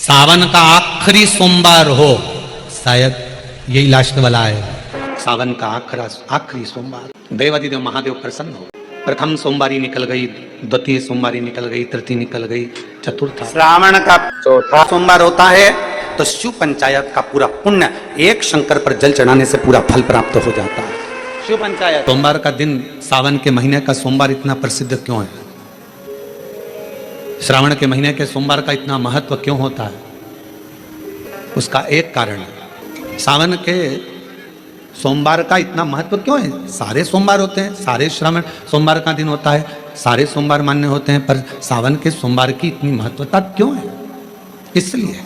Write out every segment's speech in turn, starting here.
सावन का आखिरी सोमवार हो, शायद यही लास्ट वाला है। सावन का आखिरी सोमवार, देवादिदेव महादेव प्रसन्न हो। प्रथम सोमवारी निकल गई, द्वितीय सोमवारी निकल गई, तृतीय निकल गई, चतुर्थ श्रावण का चौथा सोमवार होता है तो शिव पंचायत का पूरा पुण्य एक शंकर पर जल चढ़ाने से पूरा फल प्राप्त हो जाता है। शिव पंचायत सोमवार का दिन, सावन के महीने का सोमवार इतना प्रसिद्ध क्यों है? श्रावण के महीने के सोमवार का इतना महत्व क्यों होता है? उसका एक कारण है, सावन के सोमवार का इतना महत्व क्यों है? सारे सोमवार होते हैं, सारे श्रावण सोमवार का दिन होता है, सारे सोमवार मान्य होते हैं, पर सावन के सोमवार की इतनी महत्वता क्यों है? इसलिए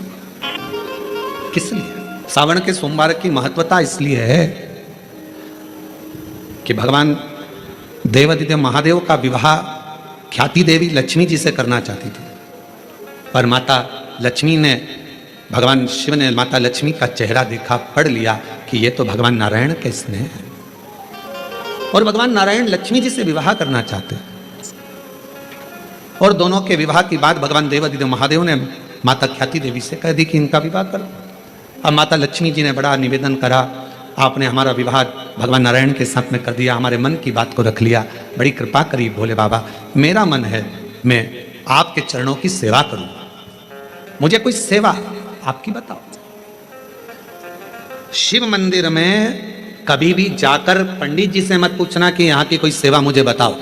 किस लिए सावन के सोमवार की महत्वता इसलिए है कि भगवान देवादिदेव महादेव का विवाह ख्याति देवी लक्ष्मी जी से करना चाहती थी, पर माता लक्ष्मी ने, भगवान शिव ने माता लक्ष्मी का चेहरा देखा, पढ़ लिया कि ये तो भगवान नारायण के स्नेह है और भगवान नारायण लक्ष्मी जी से विवाह करना चाहते। और दोनों के विवाह की बात भगवान देवादिदेव महादेव ने माता ख्याति देवी से कह दी कि इनका विवाह करो। अब माता लक्ष्मी जी ने बड़ा निवेदन करा, आपने हमारा विवाह भगवान नारायण के साथ में कर दिया, हमारे मन की बात को रख लिया, बड़ी कृपा करी भोले बाबा, मेरा मन है मैं आपके चरणों की सेवा करूं, मुझे कोई सेवा आपकी बताओ। शिव मंदिर में कभी भी जाकर पंडित जी से मत पूछना कि यहां की कोई सेवा मुझे बताओ।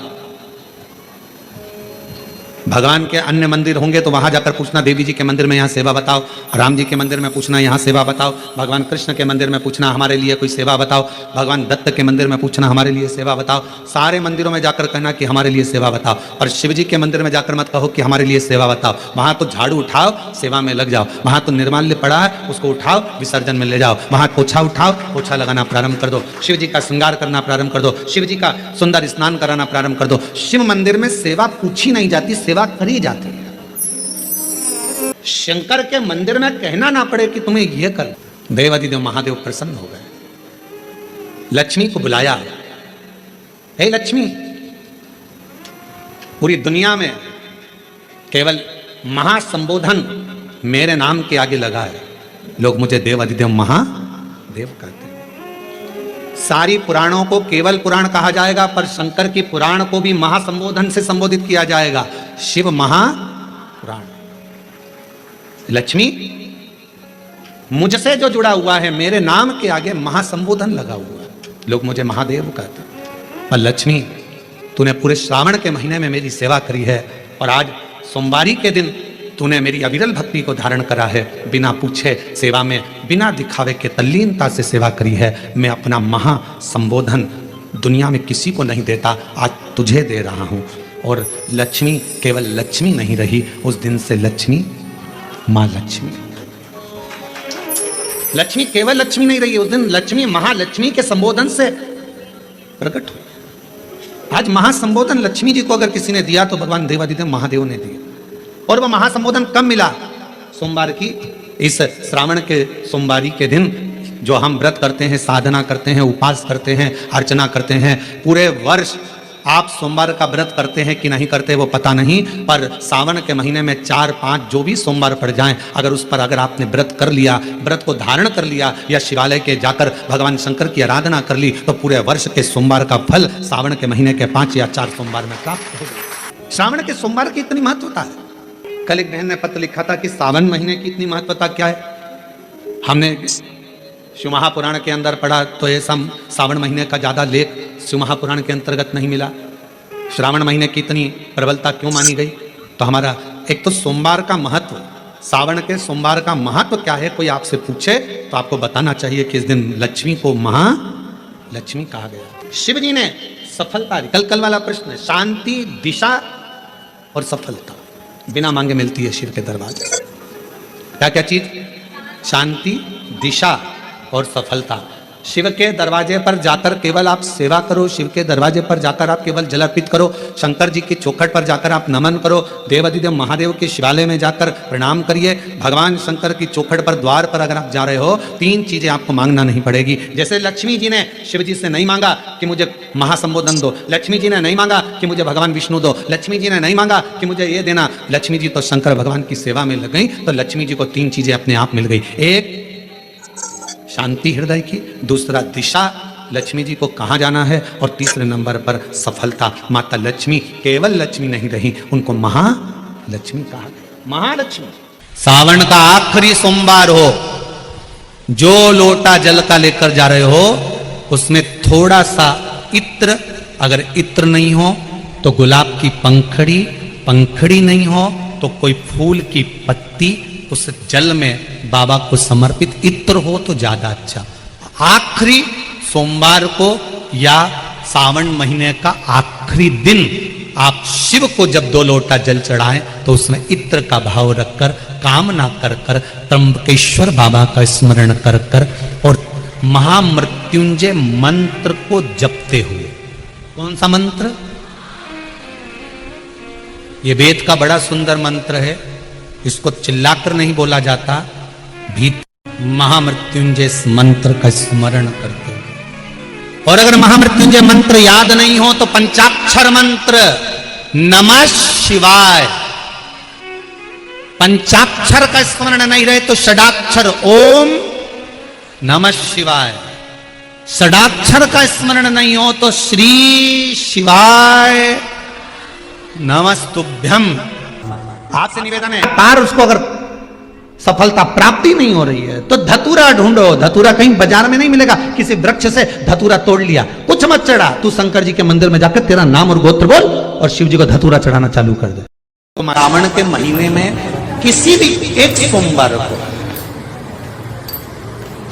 भगवान के अन्य मंदिर होंगे तो वहां जाकर पूछना, देवी जी के मंदिर में यहाँ सेवा बताओ, राम जी के मंदिर में पूछना यहाँ सेवा बताओ, भगवान कृष्ण के मंदिर में पूछना हमारे लिए कोई सेवा बताओ, भगवान दत्त के मंदिर में पूछना हमारे लिए सेवा बताओ। सारे मंदिरों में जाकर कहना कि हमारे लिए सेवा बताओ, और शिव जी के मंदिर में जाकर मत कहो कि हमारे लिए सेवा बताओ। वहां तो झाड़ू उठाओ, सेवा में लग जाओ, वहां तो निर्माल्य पड़ा है उसको उठाओ, विसर्जन में ले जाओ, वहां पोछा उठाओ, पोछा लगाना प्रारंभ कर दो, शिव जी का श्रृंगार करना प्रारंभ कर दो, शिव जी का सुंदर स्नान कराना प्रारंभ कर दो। शिव मंदिर में सेवा पूछी नहीं जाती, सेवा करी जाती है। शंकर के मंदिर में कहना ना पड़े कि तुम्हें यह कर। देवादिदेव महादेव प्रसन्न हो गए, लक्ष्मी को बुलाया, हे लक्ष्मी, पूरी दुनिया में केवल महासंबोधन मेरे नाम के आगे लगा है, लोग मुझे देवादिदेव महादेव कहते हैं। सारी पुराणों को केवल पुराण कहा जाएगा, पर शंकर की पुराण को भी महासंबोधन से संबोधित किया जाएगा, शिव महापुराण। लक्ष्मी, मुझसे जो जुड़ा हुआ है मेरे नाम के आगे महासंबोधन लगा हुआ है, लोग मुझे महादेव कहते हैं। और लक्ष्मी, तूने पूरे श्रावण के महीने में मेरी सेवा करी है, और आज सोमवारी के दिन तूने मेरी अविरल भक्ति को धारण करा है, बिना पूछे सेवा में, बिना दिखावे के तल्लीनता से सेवा करी है। मैं अपना महासंबोधन दुनिया में किसी को नहीं देता, आज तुझे दे रहा हूं। और लक्ष्मी केवल लक्ष्मी नहीं रही, उस दिन से लक्ष्मी मां लक्ष्मी, लक्ष्मी केवल लक्ष्मी नहीं रही, उस दिन लक्ष्मी महालक्ष्मी के संबोधन से प्रकट हुई। आज महासंबोधन लक्ष्मी जी को अगर किसी ने दिया तो भगवान देवादिदेव महादेव ने दिया। और वह महासंबोधन कब मिला? सोमवार की इस श्रावण के सोमवारी के दिन, जो हम व्रत करते हैं, साधना करते हैं, उपास करते हैं, अर्चना करते हैं। पूरे वर्ष आप सोमवार का व्रत करते हैं कि नहीं करते वो पता नहीं, पर सावन के महीने में 4-5 जो भी सोमवार पड़ जाएं, अगर उस पर अगर आपने व्रत कर लिया, व्रत को धारण कर लिया, या शिवालय के जाकर भगवान शंकर की आराधना कर ली, तो पूरे वर्ष के सोमवार का फल सावन के महीने के 5 या 4 सोमवार में प्राप्त होगा। श्रावण के सोमवार की इतनी महत्वता है। कल एक बहन ने पत्र लिखा था कि सावन महीने की इतनी महत्वता क्या है। हमने शिव महापुराण के अंदर पढ़ा तो ये सब सावन महीने का ज़्यादा लेख शिव महापुराण के अंतर्गत नहीं मिला। श्रावण महीने की इतनी प्रबलता क्यों मानी गई? तो हमारा एक तो सोमवार का महत्व, सावन के सोमवार का महत्व क्या है, कोई आपसे पूछे तो आपको बताना चाहिए कि इस दिन लक्ष्मी को महालक्ष्मी कहा गया। शिव जी ने सफलता, कल वाला प्रश्न, शांति, दिशा और सफलता बिना मांगे मिलती है शिव के दरवाजे। क्या क्या चीज? शांति, दिशा और सफलता। शिव के दरवाजे पर जाकर केवल आप सेवा करो, शिव के दरवाजे पर जाकर आप केवल जल अर्पित करो, शंकर जी की चौखट पर जाकर आप नमन करो, देवाधिदेव महादेव के शिवालय में जाकर प्रणाम करिए। भगवान शंकर की चौखट पर द्वार पर अगर आप जा रहे हो, 3 चीजें आपको मांगना नहीं पड़ेगी। जैसे लक्ष्मी जी ने शिव जी से नहीं मांगा कि मुझे महासंबोधन दो, लक्ष्मी जी ने नहीं मांगा कि मुझे भगवान विष्णु दो, लक्ष्मी जी ने नहीं मांगा कि मुझे ये देना। लक्ष्मी जी तो शंकर भगवान की सेवा में लग गई, तो लक्ष्मी जी को 3 चीजें अपने आप मिल गई। एक शांति हृदय की, दूसरा दिशा, लक्ष्मी जी को कहाँ जाना है, और तीसरे नंबर पर सफलता। माता लक्ष्मी केवल लक्ष्मी नहीं रही, उनको महालक्ष्मी कहा गया। महालक्ष्मी। सावन का आखिरी सोमवार हो, जो लोटा जल का लेकर जा रहे हो उसमें थोड़ा सा इत्र, अगर इत्र नहीं हो तो गुलाब की पंखड़ी, पंखड़ी नहीं हो तो कोई फूल की पत्ती, उस जल में बाबा को समर्पित इत्र हो तो ज्यादा अच्छा। आखिरी सोमवार को या सावन महीने का आखिरी दिन आप शिव को जब 2 लोटा जल चढ़ाएं तो उसमें इत्र का भाव रखकर, कामना कर कर, त्र्यंबकेश्वर बाबा का स्मरण कर कर और महामृत्युंजय मंत्र को जपते हुए। कौन सा मंत्र? ये वेद का बड़ा सुंदर मंत्र है, इसको चिल्लाकर नहीं बोला जाता, भीतर महामृत्युंजय मंत्र का स्मरण करते हो। और अगर महामृत्युंजय मंत्र याद नहीं हो तो पंचाक्षर मंत्र नमः शिवाय, पंचाक्षर का स्मरण नहीं रहे तो षडाक्षर ओम नमः शिवाय, षडाक्षर का स्मरण नहीं हो तो श्री शिवाय नमस्तुभ्यम। आपसे निवेदन है, पार उसको अगर सफलता प्राप्ति नहीं हो रही है तो धतूरा ढूंढो। धतूरा कहीं बाजार में नहीं मिलेगा, किसी वृक्ष से धतूरा तोड़ लिया, कुछ मत चढ़ा, तू शंकर जी के मंदिर में जाकर तेरा नाम और गोत्र बोल और शिव जी को धतूरा चढ़ाना चालू कर दे। तो श्रावण के महीने में किसी भी एक सोमवार को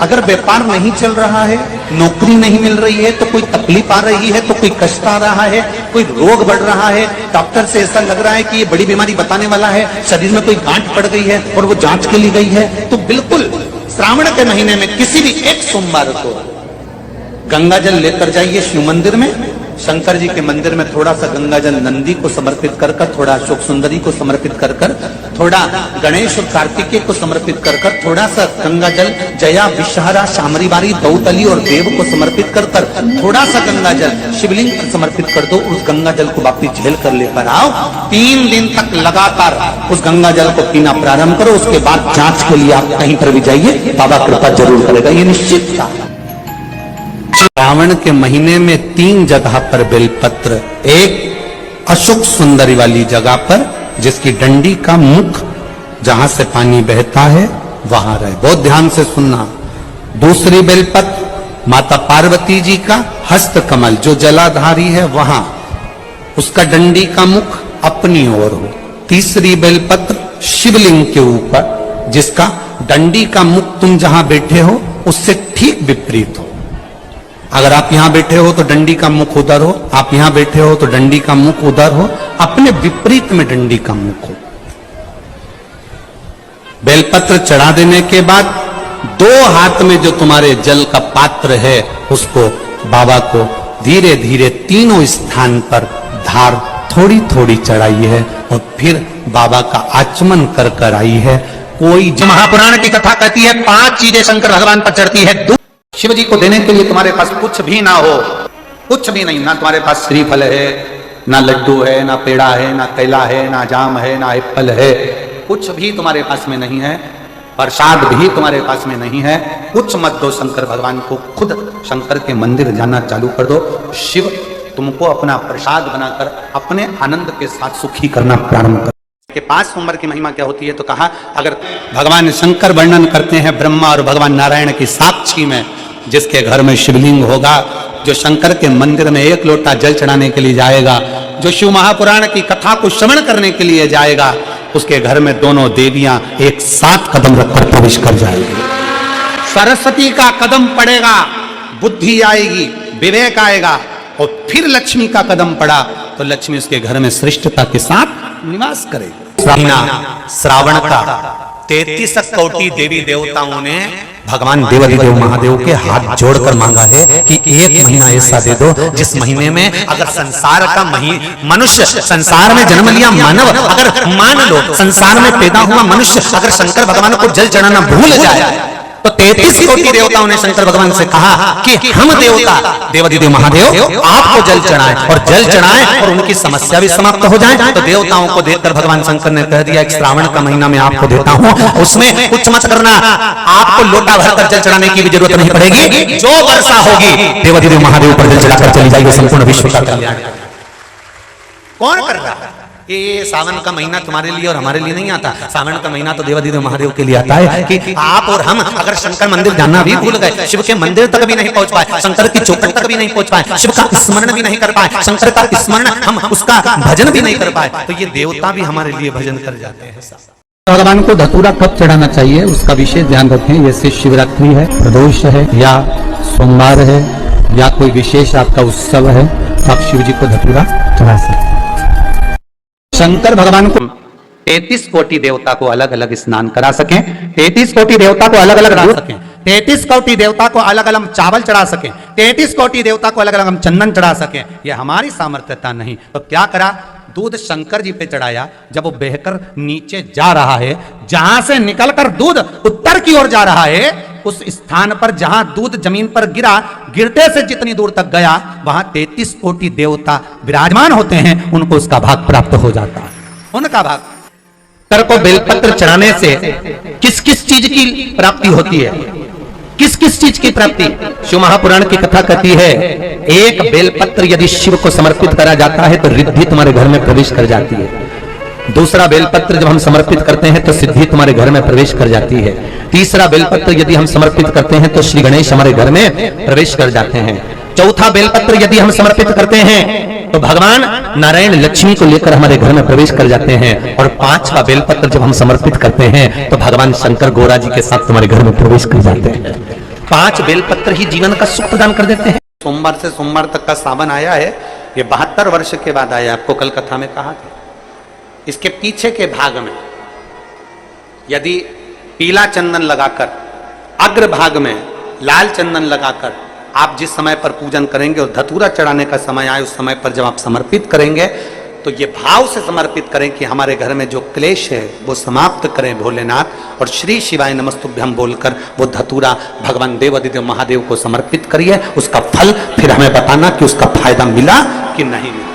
अगर व्यापार नहीं चल रहा है, नौकरी नहीं मिल रही है, तो कोई तकलीफ आ रही है, तो कोई कष्ट आ रहा है, कोई रोग बढ़ रहा है, डॉक्टर से ऐसा लग रहा है कि ये बड़ी बीमारी बताने वाला है, शरीर में कोई गांठ पड़ गई है और वो जांच के लिए गई है, तो बिल्कुल श्रावण के महीने में किसी भी एक सोमवार को गंगा जल लेकर जाइए शिव मंदिर में। शंकर जी के मंदिर में थोड़ा सा गंगा जल नंदी को समर्पित कर कर, थोड़ा अशोक सुंदरी को समर्पित कर कर, थोड़ा गणेश और कार्तिकेय को समर्पित कर कर, थोड़ा सा गंगा जल जया विषहरा शामरीबारी दौतली और देव को समर्पित कर कर, थोड़ा सा गंगा जल शिवलिंग को समर्पित कर दो। उस गंगा जल को वापिस झेल कर लेकर आओ। 3 दिन तक लगातार उस गंगा जल को पीना प्रारंभ करो। उसके बाद जांच के लिए आप कहीं पर भी जाइए, बाबा कृपा जरूर करेगा, ये निश्चित था। श्रावण के महीने में 3 जगह पर बेलपत्र, एक अशोक सुंदरी वाली जगह पर जिसकी डंडी का मुख जहां से पानी बहता है वहां रहे, बहुत ध्यान से सुनना। दूसरी बेलपत्र माता पार्वती जी का हस्त कमल जो जलाधारी है वहां, उसका डंडी का मुख अपनी ओर हो। तीसरी बेलपत्र शिवलिंग के ऊपर जिसका डंडी का मुख तुम जहां बैठे हो उससे ठीक विपरीत हो। अगर आप यहां बैठे हो तो डंडी का मुख उधर हो, आप यहां बैठे हो तो डंडी का मुख उधर हो, अपने विपरीत में डंडी का मुख हो। बेलपत्र चढ़ा देने के बाद 2 हाथ में जो तुम्हारे जल का पात्र है उसको बाबा को धीरे धीरे तीनों स्थान पर धार थोड़ी थोड़ी चढ़ाई है और फिर बाबा का आचमन कर कर आई है। कोई महापुराण की कथा कहती है 5 चीजें शंकर भगवान पर चढ़ती है। शिव जी को देने के लिए तुम्हारे पास कुछ भी ना हो, कुछ भी नहीं, ना तुम्हारे पास श्रीफल है, ना लड्डू है, ना पेड़ा है, ना केला है, ना जाम है, ना एप्पल है, कुछ भी तुम्हारे पास में नहीं है, प्रसाद भी तुम्हारे पास में नहीं है, कुछ मत दो शंकर भगवान को, खुद शंकर के मंदिर जाना चालू कर दो। शिव तुमको अपना प्रसाद बनाकर अपने आनंद के साथ सुखी करना प्रारंभ कर। के 5 सोमवार की महिमा क्या होती है तो कहा, अगर भगवान शंकर वर्णन करते हैं ब्रह्मा और भगवान नारायण की साक्षी में, जिसके घर में शिवलिंग होगा, जो शंकर के मंदिर में 1 लोटा जल चढ़ाने के लिए जाएगा, जो शिव महापुराण की कथा को श्रवण करने के लिए जाएगा, उसके घर में दोनों देवियां एक साथ कदम रखकर प्रवेश कर जाएगी। सरस्वती का कदम पड़ेगा, बुद्धि आएगी, विवेक आएगा, और फिर लक्ष्मी का कदम पड़ा तो लक्ष्मी उसके घर में श्रेष्ठता के साथ निवास करेगी। श्रावण का 33 कोटि देवी देवताओं ने भगवान देवादिदेव महादेव के हाथ जोड़कर मांगा है कि एक महीना ऐसा दे दो जिस महीने में अगर संसार का मनुष्य संसार में जन्म लिया मानव, अगर मान लो संसार में पैदा हुआ मनुष्य अगर शंकर भगवान को जल चढ़ाना भूल जाए तो 33 कोटि देवताओं ने शंकर भगवान से कहा कि हम देवता देवादिदेव महादेव आपको जल चढ़ाएं और जल चढ़ाएं और उनकी समस्या भी समाप्त हो जाए। तो देवताओं को देखकर भगवान शंकर ने कह दिया, एक श्रावण का महीना मैं आपको देता हूं, उसमें कुछ मत करना, आपको लोटा भरकर जल चढ़ाने की भी जरूरत नहीं पड़ेगी, जो वर्षा होगी देवादिदेव महादेव पर जल चढ़ाकर चली जाएगी, संपूर्ण विश्व का कल्याण। कौन कर रहा है ये? सावन का महीना तुम्हारे लिए और हमारे लिए नहीं आता, सावन का महीना तो देवादिदेव महादेव के लिए आता है कि आप और हम अगर शंकर मंदिर जाना भी भूल गए, शिव के मंदिर तक भी नहीं पहुंच पाए, शंकर की चौखट तक भी नहीं पहुंच पाए, शिव का स्मरण भी नहीं कर पाए, शंकर का स्मरण हम उसका भजन भी नहीं कर पाए, तो ये देवता भी हमारे लिए भजन कर जाते हैं। भगवान को धतूरा कब चढ़ाना चाहिए उसका विशेष ध्यान रखें। जैसे शिवरात्रि है, प्रदोष है, या सोमवार है, या कोई विशेष आपका उत्सव है, तो आप शिव जी को धतूरा चढ़ा सकते। शंकर भगवान को 33 कोटि देवता को अलग अलग स्नान करा सकें, 33 कोटि देवता को अलग अलग रख सकें, 33 कोटि देवता को अलग अलग चावल चढ़ा सकें, 33 कोटि देवता को अलग अलग हम चंदन चढ़ा सकें, यह हमारी सामर्थ्यता नहीं। तो क्या करा, दूध शंकर जी पे चढ़ाया, जब वो बहकर नीचे जा रहा है, जहां से निकलकर दूध उत्तर की ओर जा रहा है, उस स्थान पर जहां दूध जमीन पर गिरा, गिरते से जितनी दूर तक गया वहां 33 कोटि देवता विराजमान होते हैं, उनको उसका भाग प्राप्त हो जाता है। उनका भाग शंकर को बेलपत्र चढ़ाने से किस किस चीज की प्राप्ति होती है? किस किस चीज की प्राप्ति? शिव महापुराण की कथा कहती है, एक बेलपत्र यदि शिव को समर्पित करा जाता है तो रिद्धि तुम्हारे घर में प्रवेश कर जाती है। दूसरा बेलपत्र जब हम समर्पित करते हैं तो सिद्धि तुम्हारे घर में प्रवेश कर जाती है। तीसरा बेलपत्र यदि हम समर्पित करते हैं तो श्री गणेश हमारे घर में प्रवेश कर जाते हैं। चौथा बेलपत्र यदि हम समर्पित करते हैं तो भगवान नारायण लक्ष्मी को लेकर हमारे घर में प्रवेश कर जाते हैं। और पांचवा बेलपत्र जब हम समर्पित करते हैं तो भगवान शंकर गौरा जी के साथ तुम्हारे घर में प्रवेश कर जाते हैं। 5 बेलपत्र ही जीवन का सुख प्रदान कर देते हैं। सोमवार से सोमवार तक का सावन आया है, ये 72 वर्ष के बाद आया, आपको कल कथा में कहा था। इसके पीछे के भाग में यदि पीला चंदन लगाकर, अग्र भाग में लाल चंदन लगाकर आप जिस समय पर पूजन करेंगे और धतूरा चढ़ाने का समय आए, उस समय पर जब आप समर्पित करेंगे तो ये भाव से समर्पित करें कि हमारे घर में जो क्लेश है वो समाप्त करें भोलेनाथ, और श्री शिवाय नमस्तुभ्यम बोलकर वो धतूरा भगवान देवादिदेव महादेव को समर्पित करिए। उसका फल फिर हमें बताना कि उसका फायदा मिला कि नहीं मिला।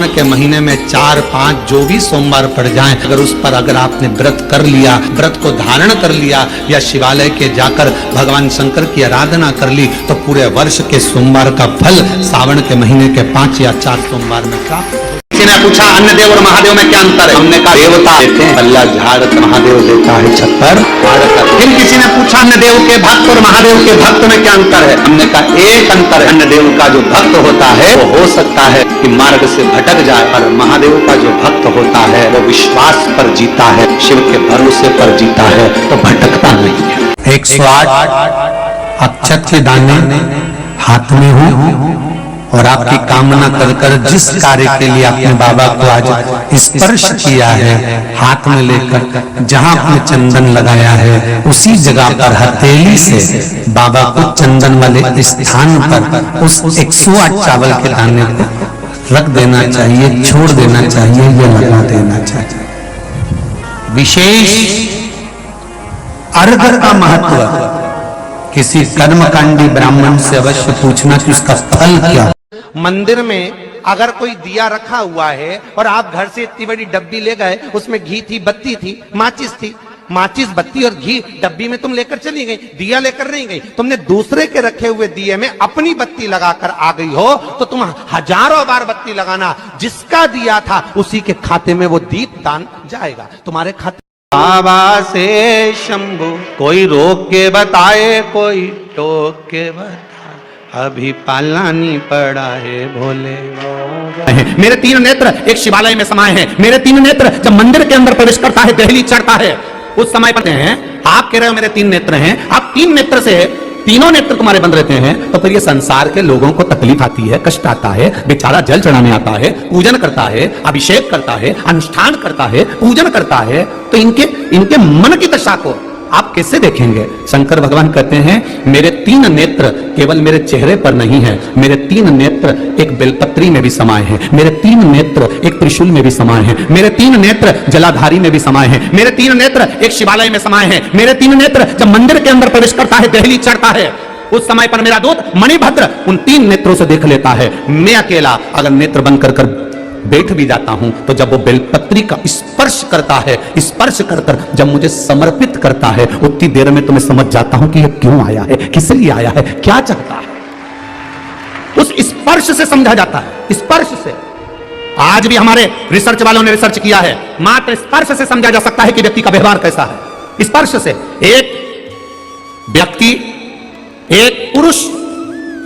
के महीने में 4-5 जो भी सोमवार पड़ जाएं, अगर उस पर अगर आपने व्रत कर लिया, व्रत को धारण कर लिया, या शिवालय के जाकर भगवान शंकर की आराधना कर ली, तो पूरे वर्ष के सोमवार का फल सावन के महीने के 5 या 4 सोमवार में प्राप्त। किसी ने पूछा अन्य देव और महादेव में क्या अंतर है? हमने कहा देवता देते हैं बल्ला झाड़, महादेव देता है छप्पर। फिर किसी ने पूछा अन्य देव के भक्त और महादेव के भक्त में क्या अंतर है? हमने कहा एक अंतर है, अन्य देव का जो भक्त होता है वो हो सकता है कि मार्ग से भटक जाए, और महादेव का जो भक्त होता है वो विश्वास पर जीता है, शिव के भरोसे पर जीता है, तो भटकता नहीं है। 108 अक्षत के दाने हाथ में हो और आपकी कामना कर कर जिस कार्य के लिए आपने बाबा को आज स्पर्श किया है, हाथ में लेकर जहां आपने चंदन लगाया है उसी जगह पर हथेली से बाबा को चंदन वाले स्थान पर उस 108 चावल के दाने को रख देना चाहिए, छोड़ देना चाहिए, या लगा देना चाहिए। विशेष अर्घ का महत्व किसी कर्मकांडी ब्राह्मण से अवश्य पूछना कि उसका फल क्या। मंदिर में अगर कोई दिया रखा हुआ है और आप घर से इतनी बड़ी डब्बी ले गए, उसमें घी थी, बत्ती थी, माचिस थी, माचिस बत्ती और घी डब्बी में तुम लेकर चली गई, दिया लेकर नहीं गई, तुमने दूसरे के रखे हुए दिए में अपनी बत्ती लगाकर आ गई हो, तो तुम हजारों बार बत्ती लगाना, जिसका दिया था उसी के खाते में वो दीप दान जाएगा, तुम्हारे खाते। बाबा से शंभु कोई रोक के बताए, कोई टोक के बताए, अभी पालानी पड़ा है भोले। मेरे 3 नेत्र एक शिवालय में समाये हैं, मेरे 3 नेत्र जब मंदिर के अंदर प्रवेश करता है, दहली चढ़ता है, उस समय पर हैं, आप कह रहे हो मेरे 3 नेत्र हैं, आप 3 नेत्र से तीनों नेत्र तुम्हारे बंद रहते हैं, तो फिर ये संसार के लोगों को तकलीफ आती है, कष्ट आता है, बेचारा जल चढ़ाने आता है, पूजन करता है, अभिषेक करता है, अनुष्ठान करता है, पूजन करता है, तो इनके मन की दशा को आप कैसे देखेंगे? शंकर भगवान कहते हैं मेरे 3 नेत्र केवल मेरे चेहरे पर नहीं है, मेरे 3 नेत्र एक बेलपत्री में भी समाये हैं, मेरे 3 नेत्र एक त्रिशूल में भी समाये हैं, मेरे 3 नेत्र जलाधारी में भी समाये हैं, मेरे 3 नेत्र एक शिवालय में समाये हैं, मेरे 3 नेत्र जब मंदिर के अंदर प्रवेश करता है, दहली चढ़ता है, उस समय पर मेरा दूत मणिभद्र उन 3 नेत्रों से देख लेता है। मैं अकेला अगर नेत्र बंद कर बैठ भी जाता हूं तो जब वो बेलपत्री का स्पर्श करता है, स्पर्श कर जब मुझे समर्पित करता है, उतनी देर में तो मैं समझ जाता हूं कि ये क्यों आया है, किस लिए आया है, क्या चाहता है। उस स्पर्श से समझा जाता है, स्पर्श से। आज भी हमारे रिसर्च वालों ने रिसर्च किया है, मात्र स्पर्श से समझा जा सकता है कि व्यक्ति का व्यवहार कैसा है। स्पर्श से एक व्यक्ति, एक पुरुष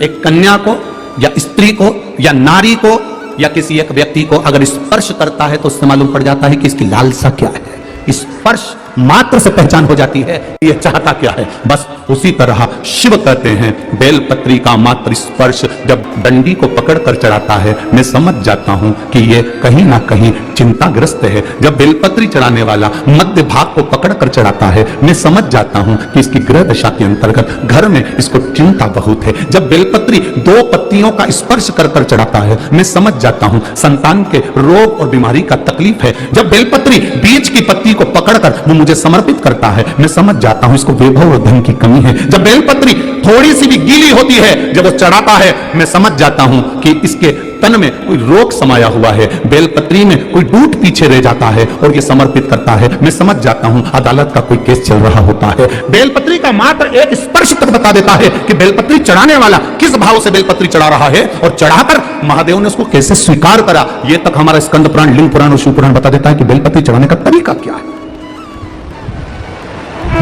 एक कन्या को या स्त्री को या नारी को या किसी एक व्यक्ति को अगर स्पर्श करता है तो उससे मालूम पड़ जाता है कि इसकी लालसा क्या है। स्पर्श मात्र से पहचान हो जाती है ये चाहता क्या है। बस उसी तरह शिव कहते हैं बेलपत्री का मात्र स्पर्श जब डंडी को पकड़कर चढ़ाता है, मैं समझ जाता हूं कि ये कहीं ना कहीं चिंताग्रस्त है। जब बेलपत्री चढ़ाने वाला मध्य भाग को पकड़कर चढ़ाता है, मैं समझ जाता हूं कि इसकी ग्रह दशा के अंतर्गत घर में इसको चिंता बहुत है। जब बेलपत्री 2 पत्तियों का स्पर्श कर चढ़ाता है, मैं समझ जाता हूं संतान के रोग और बीमारी का तकलीफ है। जब बेलपत्री बीज की पत्ती को पकड़कर वो मुझे समर्पित करता है, मैं समझ जाता हूं इसको वैभव और धन की कमी है। जब बेलपत्री थोड़ी सी भी गीली होती है, जब वो चढ़ाता है, मैं समझ जाता हूं कि इसके तन में कोई रोग समाया हुआ है, बेलपत्री में कोई डूट पीछे रह जाता है और ये समर्पित करता है। मैं समझ जाता हूं अदालत का कोई केस चल रहा होता है। बेलपत्री का मात्र एक स्पर्श तक बता देता है कि बेलपत्री चढ़ाने वाला किस भाव से बेलपत्री चढ़ा रहा है और चढ़ाकर महादेव ने उसको कैसे स्वीकार करा। ये तक हमारा स्कंद पुराण, लिंग पुराण और शिव पुराण बता देता है कि बेलपत्री चढ़ाने का तरीका क्या है।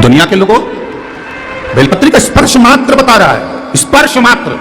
दुनिया के लोगों बेलपत्री का स्पर्श मात्र बता रहा है, स्पर्श मात्र।